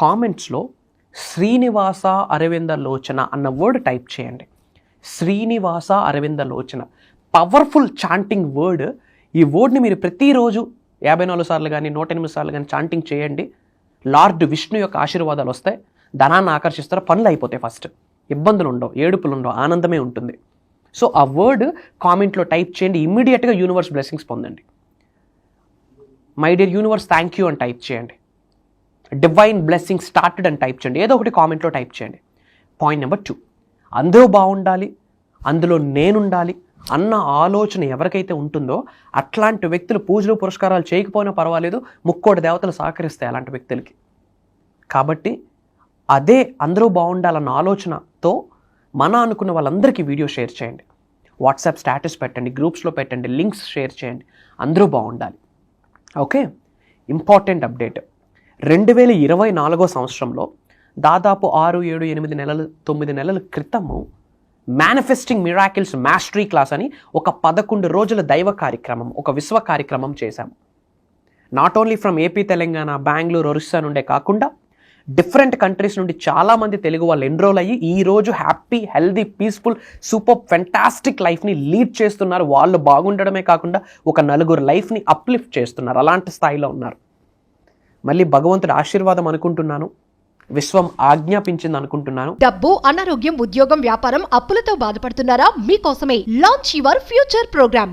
కామెంట్స్లో శ్రీనివాస అరవింద లోచన అన్న word type చేయండి. Srinivasa Aravinda Lochana powerful chanting word. ఈ వర్డ్ని మీరు ప్రతిరోజు 54 సార్లు కానీ 108 సార్లు కానీ చాంటింగ్ చేయండి. లార్డ్ విష్ణు యొక్క ఆశీర్వాదాలు వస్తాయి, ధనాన్ని ఆకర్షిస్తారు, పనులు అయిపోతాయి. ఫస్ట్ ఇబ్బందులు ఉండవు, ఏడుపులు ఉండవు, ఆనందమే ఉంటుంది. సో ఆ వర్డ్ కామెంట్లో టైప్ చేయండి. ఇమ్మీడియట్గా యూనివర్స్ బ్లెస్సింగ్స్ పొందండి. My dear universe thank you అని టైప్ చేయండి. డివైన్ బ్లెస్సింగ్ స్టార్టెడ్ అని టైప్ చేయండి. ఏదో ఒకటి కామెంట్లో టైప్ చేయండి. పాయింట్ నెంబర్ 2, అందరూ బాగుండాలి, అందులో నేనుండాలి అన్న ఆలోచన ఎవరికైతే ఉంటుందో అట్లాంటి వ్యక్తులు పూజలు పురస్కారాలు చేయకపోయినా పర్వాలేదు, ముక్కోటి దేవతలు సహకరిస్తాయి అలాంటి వ్యక్తులకి. కాబట్టి అదే అందరూ బాగుండాలన్న ఆలోచనతో అనుకున్న వాళ్ళందరికీ వీడియో షేర్ చేయండి. వాట్సాప్ స్టేటస్ పెట్టండి, గ్రూప్స్లో పెట్టండి, లింక్స్ షేర్ చేయండి. అందరూ బాగుండాలి. Okay, important update. 2024 సంవత్సరంలో దాదాపు 6, 7, 8 నెలలు 9 నెలల క్రితము మేనిఫెస్టింగ్ మిరాకిల్స్ మాస్టరీ క్లాస్ అని ఒక 11 రోజుల దైవ కార్యక్రమం, ఒక విశ్వ కార్యక్రమం చేశాము. Not only from AP, Telangana, Bengaluru, Orissa నుండే కాకుండా డిఫరెంట్ కంట్రీస్ నుండి చాలామంది తెలుగు వాళ్ళు ఎన్రోల్ అయ్యి ఈరోజు happy, healthy, peaceful, super fantastic లైఫ్ని లీడ్ చేస్తున్నారు. వాళ్ళు బాగుండడమే కాకుండా ఒక నలుగురు లైఫ్ని అప్లిఫ్ట్ చేస్తున్నారు. అలాంటి స్థాయిలో ఉన్నారు. మళ్ళీ భగవంతుడి ఆశీర్వాదం అనుకుంటున్నాను, విశ్వం ఆజ్ఞాపించింది అనుకుంటున్నాను. డబ్బు, అనారోగ్యం, ఉద్యోగం, వ్యాపారం, అప్పులతో బాధపడుతున్నారా? మీకోసమే లాంచ్ యువర్ ఫ్యూచర్ ప్రోగ్రామ్.